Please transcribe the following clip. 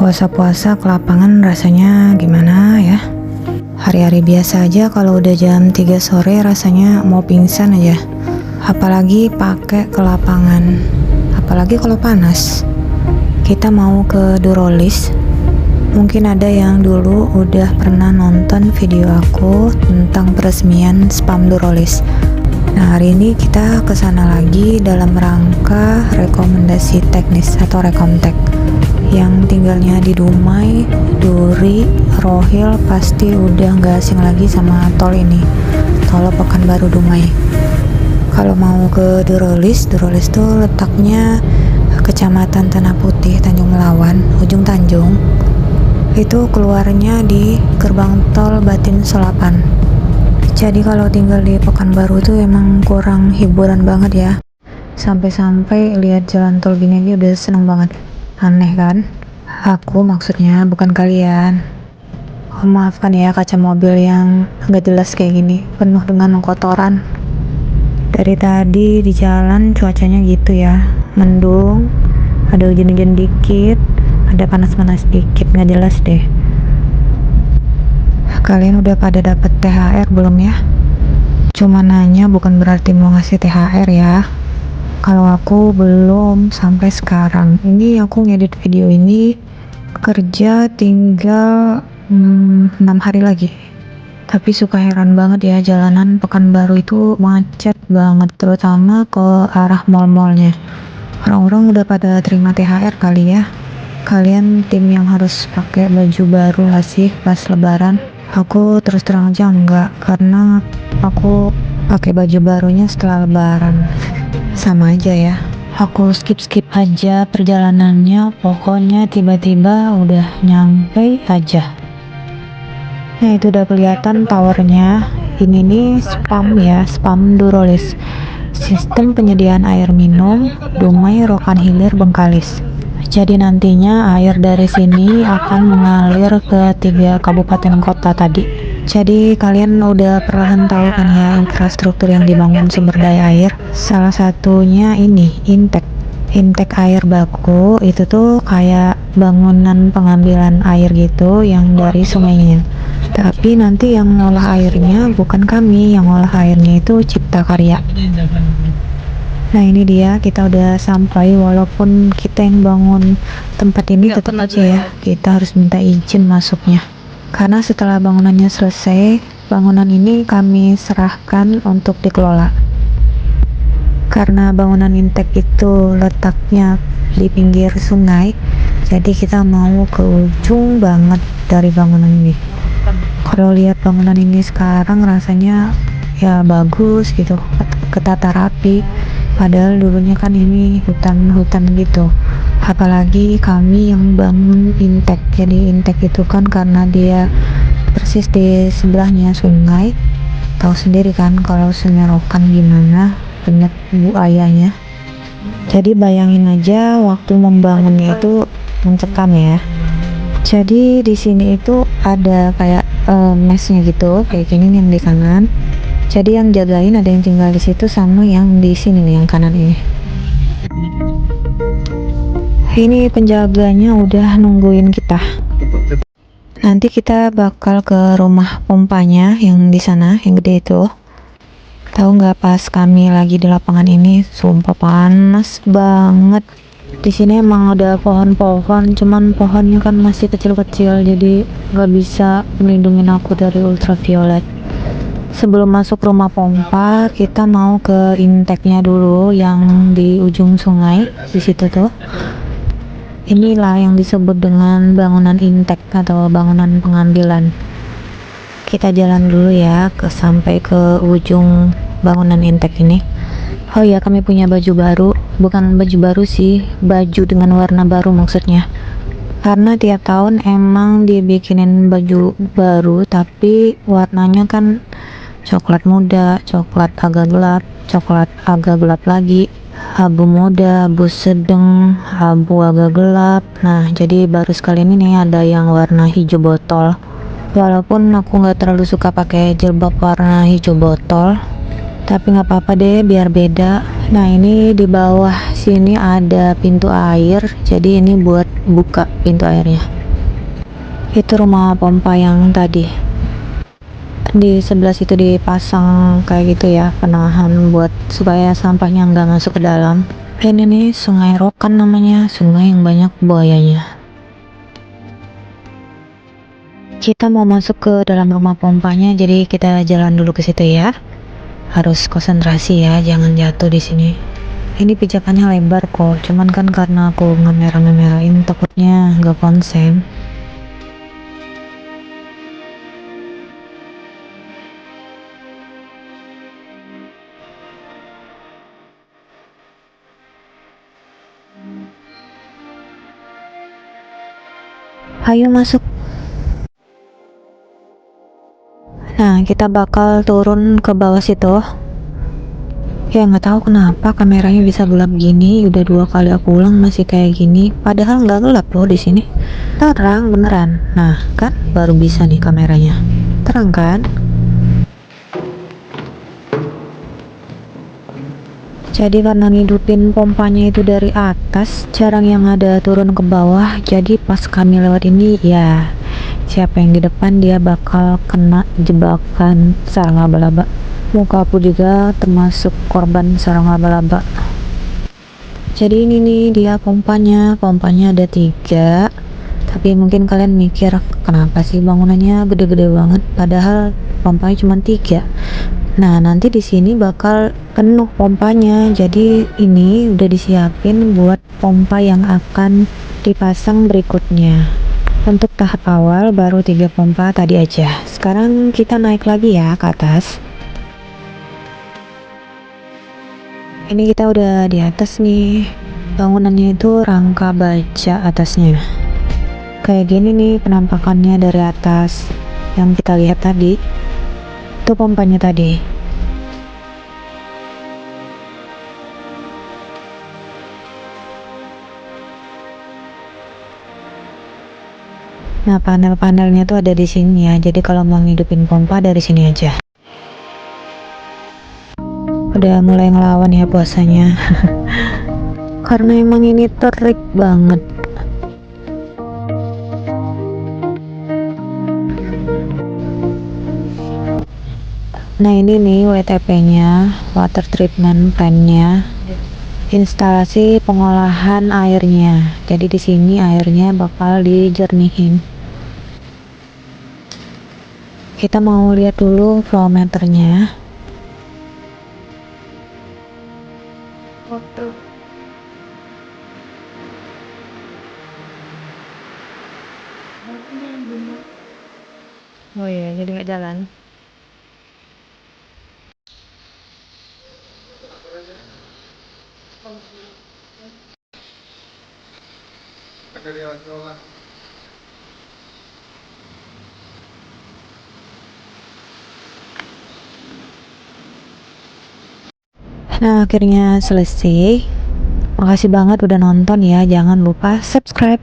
Puasa-puasa ke lapangan rasanya gimana ya? Hari-hari biasa aja kalau udah jam 3 sore rasanya mau pingsan aja. Apalagi pakai ke lapangan. Apalagi kalau panas. Kita mau ke Durolis. Mungkin ada yang dulu udah pernah nonton video aku tentang peresmian Spam Durolis. Nah, hari ini kita ke sana lagi dalam rangka rekomendasi teknis atau rekomtek. Yang tinggalnya di Dumai, Duri, Rohil pasti udah nggak asing lagi sama tol ini, tol Pekanbaru Dumai. Kalau mau ke Durolis tuh letaknya Kecamatan Tanah Putih, Tanjung Melawan, ujung Tanjung. Itu keluarnya di gerbang tol Batin Selapan. Jadi kalau tinggal di Pekanbaru tuh emang kurang hiburan banget ya. Sampai-sampai lihat jalan tol gini aja udah seneng banget. Aneh kan? Aku maksudnya, bukan kalian. Maafkan ya kaca mobil yang gak jelas kayak gini, penuh dengan kotoran. Dari tadi di jalan cuacanya gitu ya, mendung, ada hujan-hujan dikit, ada panas-panas dikit, gak jelas deh. Kalian udah pada dapet THR belum ya? Cuma nanya bukan berarti mau ngasih THR ya. Kalau aku belum sampai sekarang. Ini aku ngedit video ini kerja tinggal 6 hari lagi. Tapi suka heran banget ya, jalanan Pekanbaru itu macet banget, terutama ke arah mall-mallnya. Orang-orang udah pada terima THR kali ya. Kalian tim yang harus pakai baju baru gak sih pas lebaran? Aku terus terang aja enggak, karena aku pakai baju barunya setelah lebaran. Sama aja ya, aku skip aja perjalanannya, pokoknya tiba-tiba udah nyampe aja. Nah, itu udah kelihatan towernya. Ini nih Spam ya, Spam Durolis, sistem penyediaan air minum Dumai Rokan Hilir Bengkalis. Jadi nantinya air dari sini akan mengalir ke 3 kabupaten kota tadi. Jadi kalian udah perlahan tahu kan ya infrastruktur yang dibangun sumber daya air. Salah satunya ini Intek air baku. Itu tuh kayak bangunan pengambilan air gitu yang dari sungainya. Tapi nanti yang ngolah airnya bukan kami, yang ngolah airnya itu Cipta Karya. Nah, ini dia, kita udah sampai. Walaupun kita yang bangun tempat ini, tetap aja ya kita harus minta izin masuknya. Karena setelah bangunannya selesai, bangunan ini kami serahkan untuk dikelola. Karena bangunan Intek itu letaknya di pinggir sungai, jadi kita mau ke ujung banget dari bangunan ini. Kalau lihat bangunan ini sekarang rasanya ya bagus gitu, ketata rapi. Padahal dulunya kan ini hutan-hutan gitu. Apalagi kami yang bangun Intek. Jadi Intek itu kan karena dia persis di sebelahnya sungai. Tahu sendiri kan kalau Sungai Rokan gimana banyak buayanya. Jadi bayangin aja waktu membangunnya itu mencekam ya. Jadi di sini itu ada kayak mesnya gitu, kayak gini nih yang di kanan. Jadi yang jagain ada yang tinggal di situ sama yang di sini nih, yang kanan ini. Ini penjaganya udah nungguin kita. Nanti kita bakal ke rumah pompanya yang di sana, yang gede itu. Tahu nggak, pas kami lagi di lapangan ini, sumpah panas banget. Di sini emang ada pohon-pohon, cuman pohonnya kan masih kecil-kecil, jadi nggak bisa melindungi aku dari ultraviolet. Sebelum masuk rumah pompa, kita mau ke Inteknya dulu yang di ujung sungai di situ tuh. Inilah yang disebut dengan bangunan Intek atau bangunan pengambilan. Kita jalan dulu ya sampai ke ujung bangunan Intek ini. Oh ya, kami punya baju baru. Bukan baju baru sih, baju dengan warna baru maksudnya. Karena tiap tahun emang dibikinin baju baru, tapi warnanya kan coklat muda, coklat agak gelap lagi, abu muda, abu sedang, abu agak gelap. Nah, jadi baru sekali ini nih ada yang warna hijau botol. Walaupun aku nggak terlalu suka pakai jilbab warna hijau botol, tapi nggak apa-apa deh, biar beda. Nah, ini di bawah sini ada pintu air, jadi ini buat buka pintu airnya. Itu rumah pompa yang tadi. Di sebelah situ dipasang kayak gitu ya, penahan buat supaya sampahnya nggak masuk ke dalam. Ini nih Sungai Rokan namanya, sungai yang banyak buayanya. Kita mau masuk ke dalam rumah pompanya, jadi kita jalan dulu ke situ ya. Harus konsentrasi ya, jangan jatuh di sini. Ini pijakannya lebar kok, cuman kan karena aku ngemerah-ngemerahin takutnya nggak konsen. Ayo masuk. Nah, kita bakal turun ke bawah situ. Ya nggak tahu kenapa kameranya bisa gelap gini. Udah 2 kali aku ulang masih kayak gini. Padahal nggak gelap loh di sini. Terang beneran. Nah kan baru bisa nih kameranya. Terang kan? Jadi karena ngidupin pompanya itu dari atas, jarang yang ada turun ke bawah. Jadi pas kami lewat ini ya, siapa yang di depan dia bakal kena jebakan sarang laba-laba. Muka aku juga termasuk korban sarang laba-laba. Jadi ini nih dia pompanya ada 3. Tapi mungkin kalian mikir kenapa sih bangunannya gede-gede banget, padahal pompanya cuma 3. Nah, nanti di sini bakal penuh pompanya. Jadi ini udah disiapin buat pompa yang akan dipasang berikutnya. Untuk tahap awal baru 3 pompa tadi aja. Sekarang kita naik lagi ya ke atas. Ini kita udah di atas nih. Bangunannya itu rangka baja atasnya. Kayak gini nih penampakannya dari atas. Yang kita lihat tadi itu pompanya tadi. Nah, panel-panelnya tuh ada di sini ya. Jadi kalau mau ngidupin pompa dari sini aja. Udah mulai ngelawan ya puasanya. Karena emang ini terik banget. Nah, ini nih WTP-nya, water treatment plan-nya. Instalasi pengolahan airnya. Jadi di sini airnya bakal dijernihin. Kita mau lihat dulu flow meternya. Oh iya, jadi nggak jalan. Nah, akhirnya selesai. Makasih banget udah nonton ya. Jangan lupa subscribe.